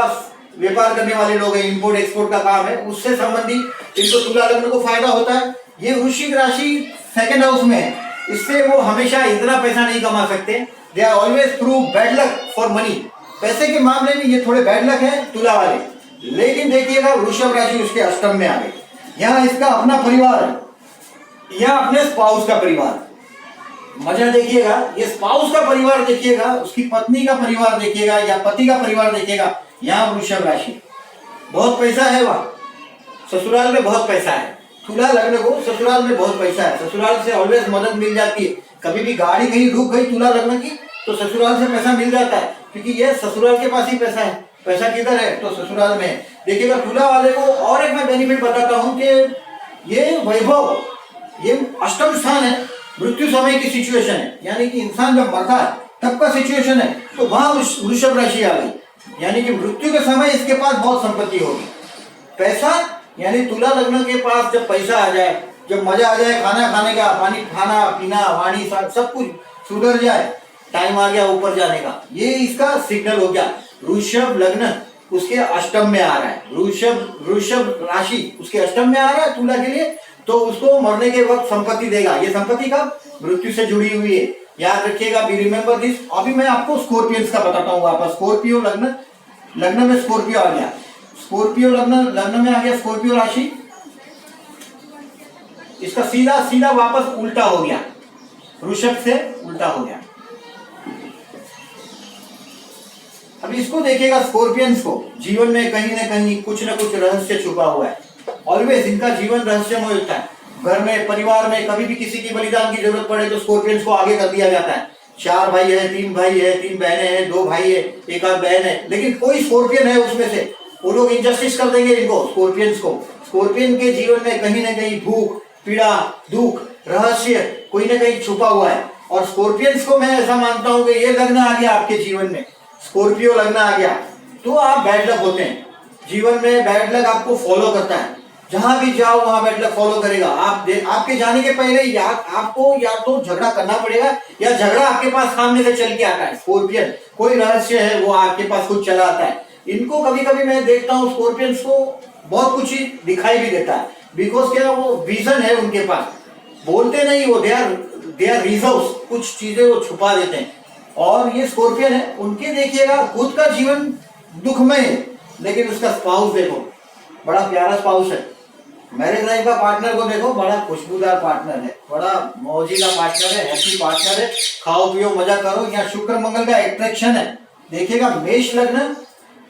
व्यापार करने वाले लोग हैं, इंपोर्ट एक्सपोर्ट का काम है, उससे संबंधित इनको तुला लग्न को फायदा होता है। ये वृश्चिक राशि सेकंड हाउस में है, इससे वो हमेशा इतना पैसा नहीं कमा सकते। They are always through bad luck for money. पैसे के मामले में ये थोड़े बैड लक है तुला वाले। लेकिन देखिएगा वृषभ राशि उसके अष्टम में आ गई, यहाँ इसका अपना परिवार है, यहाँ अपने स्पाउस का परिवार। मजा देखिएगा, ये स्पाउस का परिवार देखिएगा, उसकी पत्नी का परिवार देखिएगा या पति का परिवार देखिएगा। यहाँ वृषभ राशि बहुत पैसा है, वहाँ ससुराल में बहुत पैसा है। तुला लग्न को ससुराल में बहुत पैसा है, ससुराल से ऑलवेज मदद मिल जाती है। कभी भी गाड़ी कहीं रुक गई तुला लग्न की तो ससुराल से पैसा मिल जाता है, क्योंकि ये ससुराल के पास ही पैसा है। पैसा किधर है तो ससुराल में। देखिएगा तुला वाले को और एक मैं बेनिफिट बताता हूँ कि ये वैभव, ये अष्टम स्थान है, मृत्यु समय की सिचुएशन है, यानी कि इंसान जब मरता है तब का सिचुएशन है, तो वहां वृषभ राशि आ गई, यानी कि मृत्यु के समय इसके पास बहुत संपत्ति होगी। पैसा यानी तुला लग्न के पास जब पैसा आ जाए, जब मजा आ जाए खाना खाने का, पानी खाना पीना वाणी सब कुछ सुधर जाए, टाइम आ गया ऊपर जाने का, ये इसका सिग्नल हो गया। वृषभ लग्न उसके अष्टम में आ रहा है, वृषभ राशि उसके अष्टम में आ रहा है तुला के लिए, तो उसको मरने के वक्त संपत्ति देगा। ये संपत्ति का मृत्यु से जुड़ी हुई है, याद रखिएगा, बी रिमेंबर दिस। अभी मैं आपको स्कॉर्पियंस का बताता हूँ वापस। स्कॉर्पियो लग्न में स्कॉर्पियो आ गया, स्कॉर्पियो लग्न में आ गया स्कॉर्पियो राशि। इसका सीधा सीधा वापस उल्टा हो गया, वृषभ से उल्टा हो गया। अब इसको देखिएगा, स्कॉर्पियंस को जीवन में कहीं ना कहीं कुछ ना कुछ रहस्य छुपा हुआ है। ऑलवेज इनका जीवन रहस्यमय होता है। घर में, परिवार में कभी भी किसी की बलिदान की जरूरत पड़े तो स्कॉर्पियंस को आगे कर दिया जाता है। 4 भाई है, 3 भाई है, 3 बहनें हैं, 2 भाई है, एक आध बहन है, लेकिन कोई स्कॉर्पियन है उसमें से, वो लोग इंजस्टिस कर देंगे इनको, स्कॉर्पियंस को। स्कॉर्पियन के जीवन में कहीं ना कहीं भूख, पीड़ा, दुख, रहस्य कोई ना कहीं छुपा हुआ है। और स्कॉर्पियंस को मैं ऐसा मानता हूं कि ये लगना आ गया आपके जीवन में, स्कॉर्पियो लगना आ गया तो आप बैड लक होते हैं। जीवन में बैड लक आपको फॉलो करता है, जहां भी जाओ वहां बैड लक फॉलो करेगा। आपके जाने के पहले आपको या तो झगड़ा करना पड़ेगा या झगड़ा आपके पास सामने से चल के आता है। स्कॉर्पियन कोई रहस्य है वो आपके पास खुद चला आता है। इनको कभी कभी मैं देखता हूँ स्कॉर्पियंस को बहुत कुछ ही दिखाई भी देता है, बिकॉज क्या वो विजन है उनके पास, बोलते नहीं वो, दे आर रिजर्व्स, कुछ चीजें वो छुपा देते हैं। और ये स्कॉर्पियन है, उनके देखिएगा खुद का जीवन दुखमय है, लेकिन उसका स्पाउस देखो बड़ा प्यारा स्पाउस है। मैरिज लाइफ का पार्टनर को देखो, बड़ा खुशबूदार पार्टनर है, बड़ा मौजीला पार्टनर है, हैप्पी पार्टनर है, खाओ पियो मजा करो। यहाँ शुक्र मंगल का एट्रैक्शन है, देखिएगा मेष लग्न,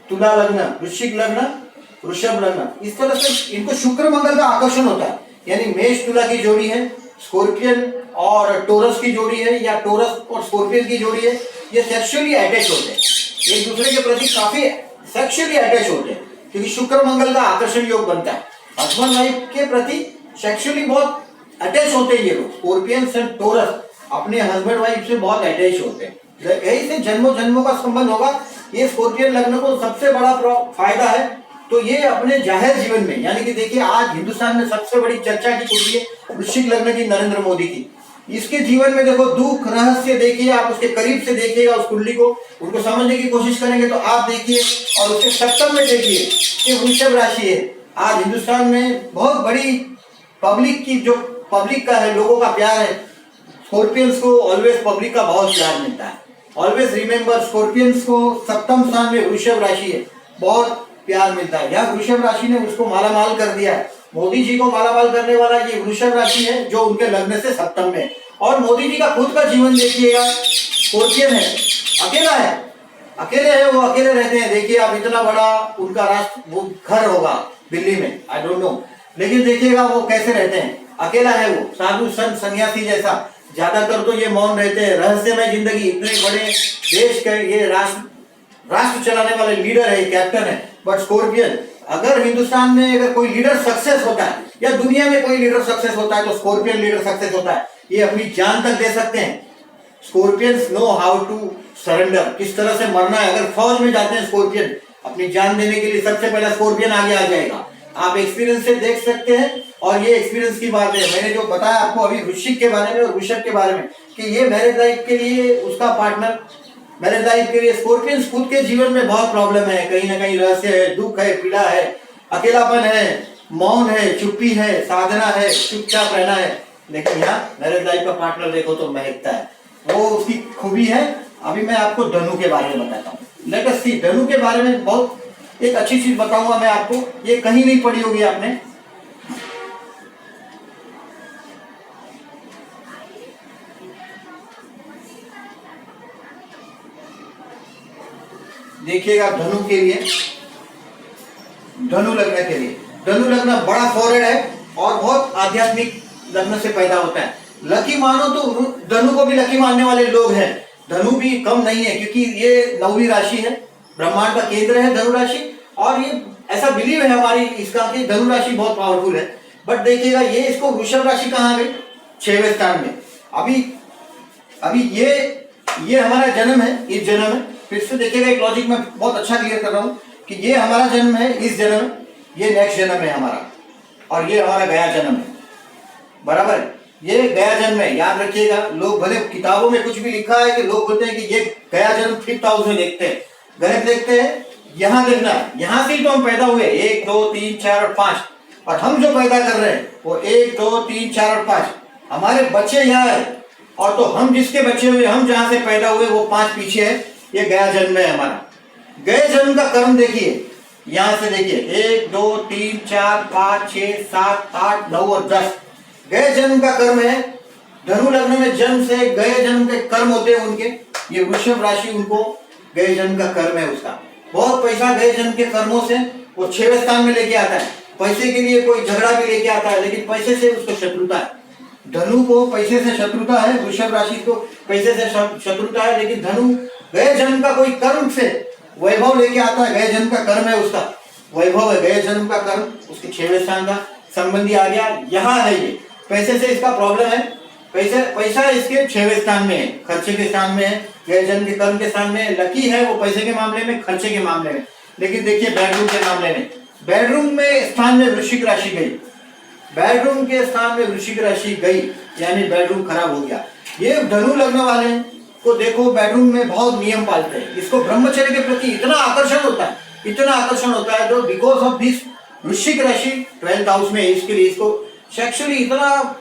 तुला लग्न, वृश्चिक लग्न, वृषभ लग्न, इस तरह से इनको शुक्र मंगल का आकर्षण होता है। यानी मेष तुला की जोड़ी है, स्कॉर्पियन और टोरस की जोड़ी है, या टोरस और स्कॉर्पियन की जोड़ी है, ये सेक्सुअली अटैच होते हैं, एक दूसरे के प्रति काफी सेक्सुअली अटैच होते हैं, क्योंकि शुक्र मंगल का आकर्षण योग बनता है। हस्बैंड वाइफ के प्रति सेक्सुअली बहुत अटैच होते हैं ये लोग, स्कॉर्पियंस एंड टोरस अपने हस्बैंड वाइफ से बहुत अटैच होते हैं, यही से जन्मों जन्मों का संबंध होगा। ये स्कॉर्पियन लग्न को सबसे बड़ा फायदा है तो ये अपने जाहिर जीवन में, यानी कि देखिए आज हिंदुस्तान में सबसे बड़ी चर्चा की कुंडली है वृश्चिक लग्न की, नरेंद्र मोदी की। इसके जीवन में देखो दुख रहस्य देखिए, आप उसके करीब से देखिएगा उस कुंडली को, उनको समझने की कोशिश करेंगे तो आप देखिए, और उसके सप्तम में देखिए कि वृषभ राशि है। आज हिंदुस्तान में बहुत बड़ी पब्लिक की, जो पब्लिक का है, लोगों का प्यार है, स्कॉर्पियंस को ऑलवेज पब्लिक का बहुत प्यार मिलता है। ऑलवेज रिमेंबर, स्कॉर्पियंस को सप्तम स्थान में वृषभ राशि है, बहुत प्यार मिलता है। यहाँ वृषभ राशि ने उसको मालामाल कर दिया है। मोदी जी को मालामाल करने वाला ये वृषभ राशि है, जो उनके लग्न से सप्तम में। और मोदी जी का खुद का जीवन देखिएगा, स्कॉर्पियन है, अकेला है, अकेले है, वो अकेले रहते हैं। देखिए आप, इतना बड़ा उनका राष्ट्र, वो घर होगा दिल्ली में, आई डोंट नो, लेकिन देखिएगा वो कैसे रहते हैं, अकेला है वो, साधु संत सन्यासी जैसा। ज्यादातर तो ये मौन रहते हैं, रहस्यमय जिंदगी। इतने बड़े देश के ये राष्ट्र चलाने वाले लीडर है, कैप्टन है। बट स्कॉर्पियन, अगर हिंदुस्तान में अगर कोई लीडर सक्सेस होता है या दुनिया में कोई लीडर सक्सेस होता है तो स्कॉर्पियन लीडर सक्सेस होता है। ये अपनी जान तक दे सकते हैं। Scorpions know how to surrender, किस तरह से मरना है। अगर फौज में जाते हैं स्कॉर्पियन, अपनी जान देने के लिए सबसे पहले स्कॉर्पियन आगे आ जाएगा। आप एक्सपीरियंस से देख सकते हैं, और ये एक्सपीरियंस की बात है। मैंने जो बताया आपको अभी वृश्चिक के बारे में और वृषभ के बारे में, कि ये मैरिज लाइफ के लिए उसका पार्टनर, मैरिज लाइफ के लिए स्कॉर्पियंस खुद के जीवन में बहुत प्रॉब्लम है, कहीं ना कहीं रहस्य है, दुख है, पीड़ा है, अकेलापन है, मौन है, चुप्पी है, साधना है, चुपचाप रहना है। लेकिन यहाँ मैरिज लाइफ का पार्टनर देखो तो महकता है, वो उसकी खूबी है। अभी मैं आपको धनु के बारे में बताता हूँ। लेट अस सी, धनु के बारे में बहुत एक अच्छी चीज बताऊंगा मैं आपको, ये कहीं नहीं पढ़ी होगी आपने। देखिएगा धनु के लिए, धनु लग्न के लिए, धनु लग्न बड़ा फॉरवर्ड है और बहुत आध्यात्मिक लग्न से पैदा होता है। लकी मानो तो धनु को भी लकी मानने वाले लोग हैं। धनु भी कम नहीं है, क्योंकि ये 9वीं राशि है, ब्रह्मांड का केंद्र है धनु राशि। और ये ऐसा बिलीव है हमारी इसका कि धनु राशि बहुत पावरफुल है। बट देखिएगा ये इसको वृषभ राशि कहाँ गई, 6वें स्थान में। अभी ये हमारा जन्म है, इस जन्म में फिर से देखिएगा, एक लॉजिक में बहुत अच्छा क्लियर कर रहा हूँ कि ये हमारा जन्म है इस जन्म में, ये नेक्स्ट जन्म है हमारा, और ये हमारा गया जन्म है, बराबर। ये गया जन्म है, याद रखिएगा। लोग भले किताबों में कुछ भी लिखा है कि लोग बोलते हैं कि ये गया जन्म 5th हाउस में देखते हैं, गलत देखते हैं। यहाँ देखना, यहाँ से ही तो हम पैदा हुए, 1 2 3 4 और 5, और हम जो पैदा कर रहे हैं वो 1 2 3 4 और 5, हमारे बच्चे यहाँ है, और तो हम जिसके बच्चे हुए, हम जहाँ से पैदा हुए वो 5 पीछे है। ये गया जन्म है हमारा। गए जन्म का कर्म देखिए, यहां से देखिए 1 2 3 4 5 6 7 8 9 और 10, गए जन्म का कर्म है, धनु लग्न में जन्म से गए जन्म के कर्म होते हैं उनके, ये वृषभ राशि उनको गए जन्म का कर्म है उसका। बहुत पैसा गए जन्म के कर्मों से वो 6वें स्थान में लेके आता है। पैसे के लिए कोई झगड़ा भी लेके आता है, लेकिन पैसे से उसको शत्रुता है। धनु को पैसे से शत्रुता है, वृषभ राशि को पैसे से शत्रुता है, लेकिन धनु गए जन्म का कोई कर्म से वैभव लेके आता है। गए जन्म का कर्म है उसका, वैभव है गए जन्म का कर्म, उसके 6वें स्थान का संबंधी आ गया। यहाँ है ये पैसे से इसका प्रॉब्लम है, पैसा इसके 6वें स्थान में है, खर्चे के स्थान में है, गए जन्म के कर्म के स्थान में। लकी है वो पैसे के मामले में, खर्चे के मामले में। लेकिन देखिए बेडरूम के मामले में, बेडरूम में स्थान में वृश्चिक राशि गई, बेडरूम के स्थान में वृश्चिक राशि गई, यानी बेडरूम खराब हो गया। ये धनु लग्न वाले को देखो बेडरूम में बहुत नियम पालते हैं, इसको ब्रह्मचर्य के प्रति इतना आकर्षण होता है, इतना आकर्षण होता है, जो बिकॉज ऑफ दिस वृश्चिक राशि 12th हाउस में, इसके लिए इसको सेक्सुअली इतना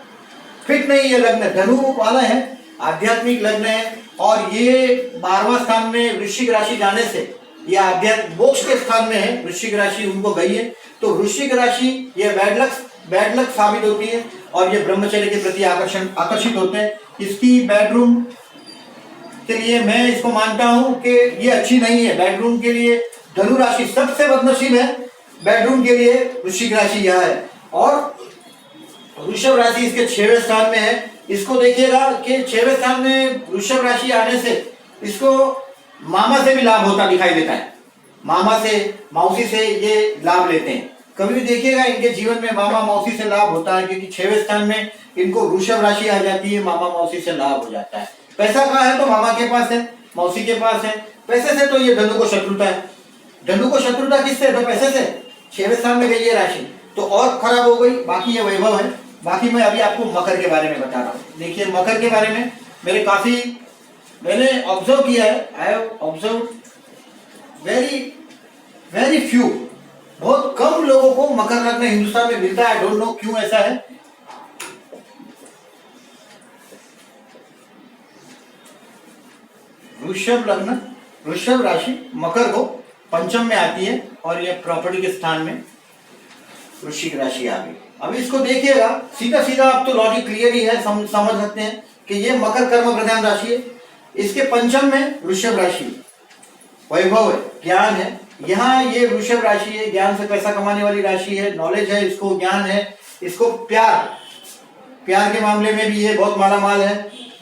फिट नहीं है लग्न, धनु वाला है, आध्यात्मिक लग्न है। और ये 12वां स्थान में वृश्चिक राशि जाने से ये आध्यात्म मोक्ष के स्थान में है, वृश्चिक राशि उनको गई है। तो वृश्चिक राशि ये बैड लक साबित होती है और ये ब्रह्मचर्य के प्रति आकर्षित होते हैं। इसकी बेडरूम के लिए मैं इसको मानता हूं कि ये अच्छी नहीं है। बेडरूम के लिए धनु राशि सबसे बदनसीब है, बेडरूम के लिए वृश्चिक राशि यह है। और वृषभ राशि इसके 6वें स्थान में है। इसको देखिएगा कि 6वें स्थान में वृषभ राशि आने से इसको मामा से भी लाभ होता दिखाई देता है, मामा से मौसी से ये लाभ लेते हैं। कभी भी देखिएगा इनके जीवन में मामा मौसी से लाभ होता है, क्योंकि 6वें स्थान में इनको वृषभ राशि आ जाती है, मामा मौसी से लाभ हो जाता है। पैसा कहाँ है तो मामा के पास है, मौसी के पास है। पैसे से तो ये धनु को शत्रुता है, धनु को शत्रुता किससे? तो पैसे से। 6वें स्थान में गई ये राशि तो और खराब हो गई। बाकी ये वैभव है। बाकी मैं अभी आपको मकर के बारे में बता रहा हूँ। देखिए मकर के बारे में मैंने ऑब्जर्व किया है, I have observe very few, बहुत कम लोगों को मकर लग्न हिंदुस्तान में मिलता है। आई डोंट नो क्यों ऐसा है। वृषभ लग्न, वृषभ राशि मकर को पंचम में आती है और ये प्रॉपर्टी के स्थान में वृश्चिक राशि आ गई। अब इसको देखिएगा सीधा सीधा, आप तो लॉजिक क्लियर ही है, समझ सकते हैं कि ये मकर कर्म प्रधान राशि है। इसके पंचम में वृषभ राशि, वैभव है, ज्ञान है। यहाँ ये वृषभ राशि है, ज्ञान से पैसा कमाने वाली राशि है, नॉलेज है, इसको ज्ञान है, इसको प्यार के मामले में भी ये बहुत मालामाल है।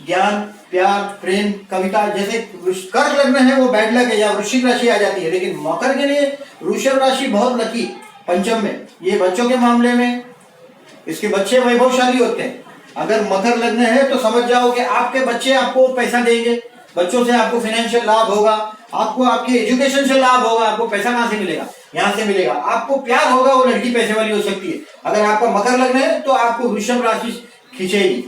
ज्ञान, प्यार, प्रेम, कविता, जैसे कर्क लग्न है वो बैड लक है या वृश्चिक राशि आ जाती है, लेकिन मकर के लिए वृषभ राशि बहुत लकी पंचम में। ये बच्चों के मामले में इसके बच्चे वैभवशाली होते हैं। अगर मकर लग्न है तो समझ जाओ कि आपके बच्चे आपको पैसा देंगे, बच्चों से आपको फाइनेंशियल लाभ होगा, आपको आपके एजुकेशन से लाभ होगा। आपको पैसा कहाँ से मिलेगा? यहाँ से मिलेगा। आपको प्यार होगा, वो लड़की पैसे वाली हो सकती है। अगर आपका मकर लग्न है तो आपको वृषभ राशि खींचेगी,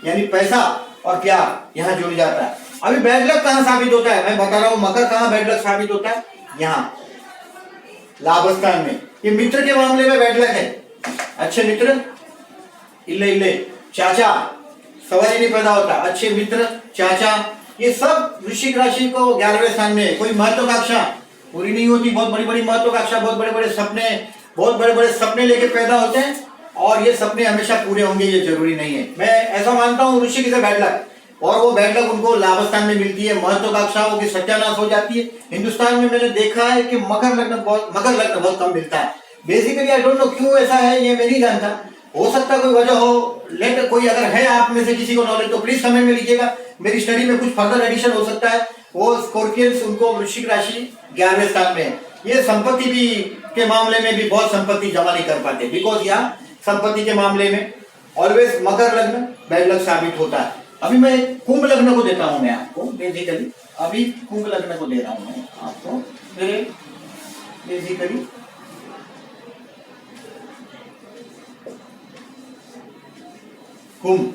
यानी पैसा और प्यार यहाँ जुड़ जाता है। अभी बैड लक कहाँ साबित होता है? मैं बता रहा हूँ मकर कहाँ बैड लक साबित होता है, यहाँ लाभ स्थान में। ये मित्र के मामले में बैड लक है। अच्छे मित्र, इल्ले चाचा, सवाल ही नहीं पैदा होता। अच्छे मित्र, चाचा, ये सब वृश्चिक राशि को 11वें स्थान में। कोई महत्वाकांक्षा पूरी नहीं होती, बहुत बड़ी बड़ी महत्वाकांक्षा, बहुत बड़े बड़े सपने लेके पैदा होते हैं और ये सपने हमेशा पूरे होंगे ये जरूरी नहीं है। मैं ऐसा मानता हूँ वृश्चिक इज बैड लक, और वो बैड लक उनको लाभ स्थान में मिलती है, महत्वाकांक्षाओं की सत्यानाश हो जाती है। हिंदुस्तान में मैंने देखा है कि मकर लग्न बहुत कम मिलता है। बेसिकली आई डोंट नो क्यों ऐसा है, ये मैं नहीं जानता। हो सकता कोई वजह हो, लेट कोई अगर है आप में से किसी को नॉलेज तो प्लीज कमेंट में लिखिएगा। मेरी स्टडी में कुछ फर्दर एडिशन हो सकता है। वो स्कॉर्पियंस, उनको वृश्चिक राशि 11वें स्थान में है। ये संपत्ति भी के मामले में भी बहुत संपत्ति जमा नहीं कर पाते, बिकॉज यहाँ संपत्ति के मामले में ऑलवेज मकर लग्न बैड लक साबित होता है। अभी मैं कुंभ लग्न को देता हूँ, मैं आपको बेसिकली अभी कुंभ लग्न को दे रहा हूँ मैं आपको। मेरे बेसिकली कुंभ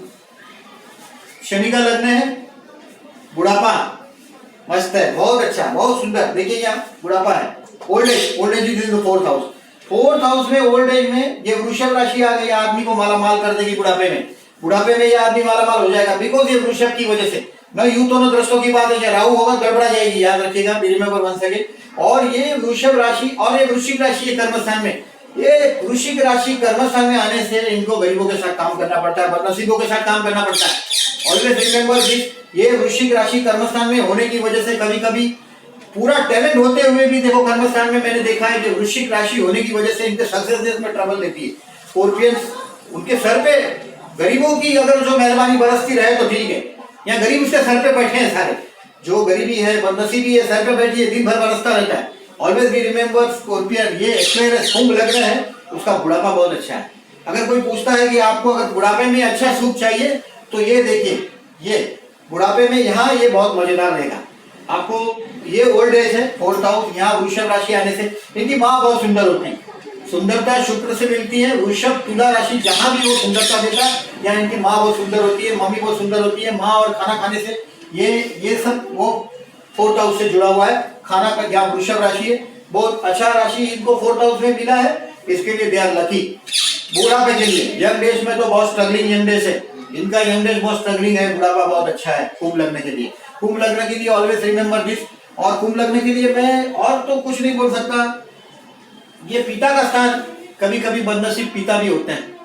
शनि का लग्न है, बुढ़ापा मस्त है, बहुत अच्छा, बहुत सुंदर। देखिए यहाँ बुढ़ापा है, old age is in the 4th house. 4th house में ओल्ड एज में ये वृषभ राशि आ गई, आदमी को मालामाल कर देगी बुढ़ापे में ये आदमी मालामाल हो जाएगा, बिकॉज ये वृषभ की वजह से। न यूथों न दृष्टों की बात है, राहु होगा गड़बड़ा जाएगी, याद रखिएगा, रिमेंबर 1 सेकंड। और ये वृषभ राशि और ये वृश्चिक राशि कर्म स्थान में, ये वृश्चिक राशि कर्मस्थान में आने से इनको गरीबों के साथ काम करना पड़ता है, बदनसीबों के साथ काम करना पड़ता है। ऑलवेज रिमेंबर दिस, ये वृश्चिक राशि कर्मस्थान में होने की वजह से कभी कभी पूरा टैलेंट होते हुए भी देखो कर्मस्थान में मैंने देखा है कि वृश्चिक राशि होने की वजह से इनके सक्सेस में ट्रबल देती है। स्कॉर्पियंस उनके सर पे गरीबों की अगर जो मेहरबानी बरसती रहे तो ठीक है, यहाँ गरीब उसके सर पे बैठे हैं सारे, जो गरीबी है बदनसीबी है सर पे बैठी है, दिन भर बरसता रहता है। ऑलवेज बी रिमेंबर स्कॉर्पियन, ये एक्सपीरियंस कुंभ लग्न है, उसका बुढ़ापा बहुत अच्छा है। अगर कोई पूछता है कि आपको अगर बुढ़ापे में अच्छा सुख चाहिए तो ये देखिए, ये बुढ़ापे में यहाँ ये बहुत मजेदार रहेगा आपको। ये ओल्ड एज है, 4th हाउस, यहाँ वृषभ राशि आने से इनकी माँ बहुत सुंदर होती है, सुंदरता शुक्र से मिलती है। वृषभ तुला राशि जहां भी वो सुंदरता देता है, यहाँ इनकी माँ बहुत सुंदर होती है, मम्मी बहुत सुंदर होती है। माँ और खाना खाने से ये सब वो 4th हाउस से जुड़ा हुआ है। खाना का यहाँ वृषभ राशि है, बहुत अच्छा राशि इनको 4th हाउस में मिला है, इसके लिए दे आर लकी। बुढ़ापे के लिए यंग डेज में तो बहुत स्ट्रगलिंग यंग डेज है, इनका यंग डेज बहुत स्ट्रगलिंग है, बुढ़ापा बहुत अच्छा है कुंभ लग्न के लिए। कुंभ लग्न के लिए ऑलवेज रिमेंबर दिस। और कुंभ लग्न के लिए मैं और तो कुछ नहीं बोल सकता। ये पिता का स्थान, कभी कभी बदनसीब पिता भी होते हैं,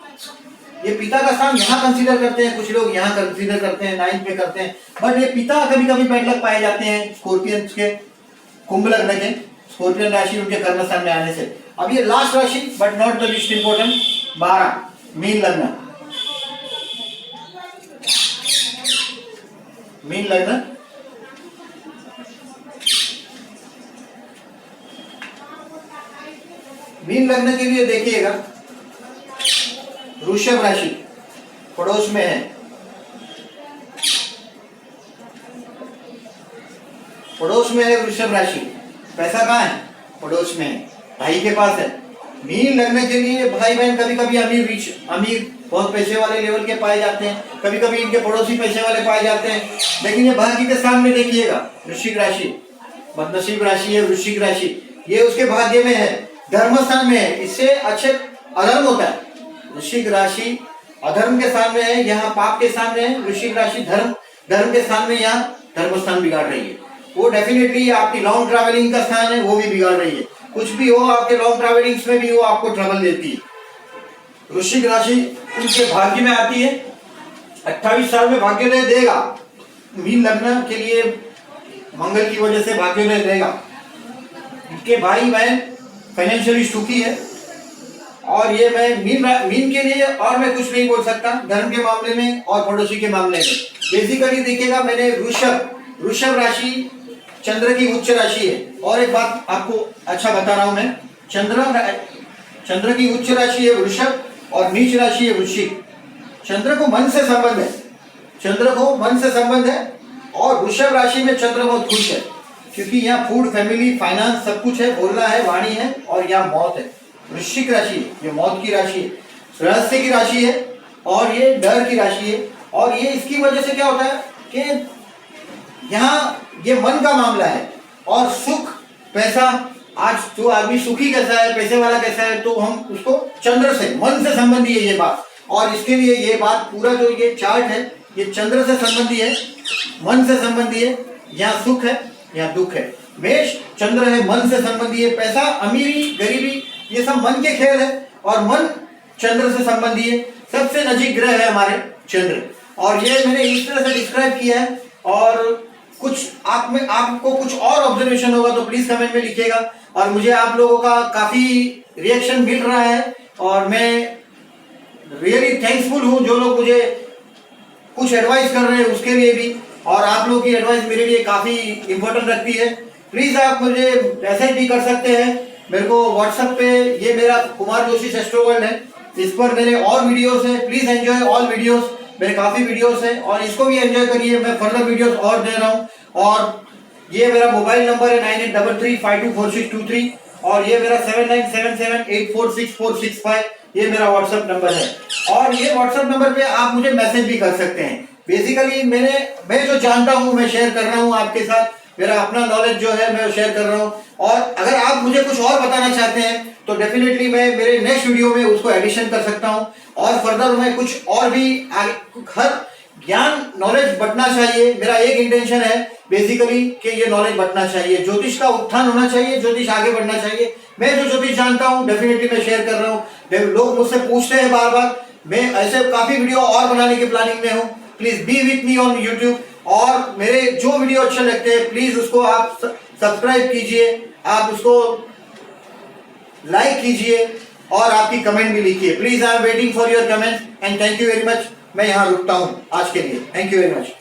ये पिता का स्थान यहाँ कंसीडर करते हैं, कुछ लोग यहाँ कंसीडर करते हैं, 9th पे करते हैं, बट ये पिता कभी कभी बैड लक पाए जाते हैं स्कॉर्पियन के, कुंभ लग्न के, स्कॉर्पियन राशि उनके कर्मस्थान में आने से। अब ये लास्ट राशि but not the least important, 12 mean लग्न। मीन लग्न मीन लग्न के लिए देखिएगा, वृषभ राशि पड़ोस में है, पड़ोस में है वृषभ राशि। पैसा कहाँ है? पड़ोस में है, भाई के पास है। मीन लग्न के लिए भाई बहन कभी कभी अमीर बहुत पैसे वाले लेवल के पाए जाते हैं, कभी कभी इनके पड़ोसी पैसे वाले पाए जाते हैं, लेकिन ये भाग्य के सामने देखिएगा वृश्चिक राशि बदनसीब राशि है। वृश्चिक राशि ये उसके भाग्य में है, धर्म स्थान में है, इससे अच्छे अधर्म होता है। वृश्चिक राशि अधर्म के स्थान में है, यहाँ पाप के स्थान में है। वृश्चिक राशि धर्म के स्थान में, यहाँ धर्म स्थान बिगाड़ रही है। वो डेफिनेटली आपकी लॉन्ग ट्रैवलिंग का स्थान है, वो भी बिगाड़ रही है। कुछ भी हो आपके लॉन्ग ट्रैवलिंग्स में भी वो आपको ट्रबल देती है। वृश्चिक राशि उनके भाग्य में आती है, 28 साल में भाग्योदय देगा। मीन लग्न के लिए मंगल की वजह से भाग्योदय देगा। इनके भाई बहन फाइनेंशियली सुखी है। और ये मैं मीन के लिए और मैं कुछ नहीं बोल सकता, धर्म के मामले में और पड़ोसी के मामले में। बेसिकली देखिएगा, मैंने वृषभ राशि चंद्र की उच्च राशि है। और एक बात आपको अच्छा बता रहा हूं मैं, चंद्र की उच्च राशि है वृषभ और नीच राशि है वृश्चिक। चंद्र को मन से संबंध है, चंद्र को मन से संबंध है। और वृषभ राशि में चंद्र बहुत खुश है, क्योंकि यहाँ फूड, फैमिली, फाइनेंस सब कुछ है, बोलना है, वाणी है, और यहाँ मौत है। वृश्चिक राशि ये मौत की राशि है, रहस्य की राशि है, और ये डर की राशि है। और ये इसकी वजह से क्या होता है कि यहाँ ये मन का मामला है। और सुख, पैसा, आज जो आदमी सुखी कैसा है, पैसे वाला कैसा है, तो हम उसको चंद्र से, मन से संबंधी है ये बात। और इसके लिए ये बात पूरा जो ये चार्ट है ये चंद्र से संबंधी है, मन से संबंधी है। यहाँ सुख है, यहाँ दुख है। मेष चंद्र है, मन से संबंधी है। पैसा, अमीरी, गरीबी, ये सब मन के खेल है, और मन चंद्र से संबंधी है। सबसे नजीक ग्रह है हमारे चंद्र। और ये मैंने इस तरह से डिस्क्राइब किया है। और कुछ आपको कुछ और ऑब्जर्वेशन होगा तो प्लीज कमेंट में लिखिएगा। और मुझे आप लोगों का काफी रिएक्शन मिल रहा है, और मैं रियली थैंक्सफुल हूँ जो लोग मुझे कुछ एडवाइस कर रहे हैं उसके लिए भी। और आप लोगों की एडवाइस मेरे लिए काफी इंपॉर्टेंट रखती है। प्लीज आप मुझे मैसेज भी कर सकते हैं मेरे को व्हाट्सएप पे। ये मेरा कुमार जोशी एस्ट्रो वर्ल्ड है, इस पर मेरे और वीडियोस हैं। प्लीज एंजॉय ऑल वीडियोस, मेरे काफी वीडियोस हैं, और इसको भी एंजॉय करिए। मैं फर्दर वीडियोस और दे रहा हूँ। और ये मेरा मोबाइल नंबर है 9833524623, और ये मेरा 7977846465, ये मेरा व्हाट्सएप नंबर है। और ये व्हाट्सएप नंबर पे आप मुझे मैसेज भी कर सकते हैं। बेसिकली मैं जो जानता हूँ मैं शेयर कर रहा हूँ आपके साथ, मेरा अपना नॉलेज जो है मैं शेयर कर रहा हूँ। और अगर आप मुझे कुछ और बताना चाहते हैं तो डेफिनेटली मैं मेरे नेक्स्ट वीडियो में उसको एडिशन कर सकता हूँ। और फर्दर मैं कुछ और भी हर ज्ञान, नॉलेज बढ़ना चाहिए, मेरा एक इंटेंशन है। बेसिकली कि ये नॉलेज बढ़ना चाहिए, ज्योतिष का उत्थान होना चाहिए, ज्योतिष आगे बढ़ना चाहिए। मैं जो ज्योतिष जानता हूँ डेफिनेटली मैं शेयर कर रहा हूँ। लोग मुझसे पूछते हैं बार बार, मैं ऐसे काफी वीडियो और बनाने की प्लानिंग में हूँ। Please be with me on YouTube, और मेरे जो वीडियो अच्छे लगते हैं प्लीज उसको आप सब्सक्राइब कीजिए, आप उसको लाइक कीजिए और आपकी कमेंट भी लिखिए। Please I am waiting for your comment and thank you very much. मैं यहाँ रुकता हूँ आज के लिए। Thank you very much.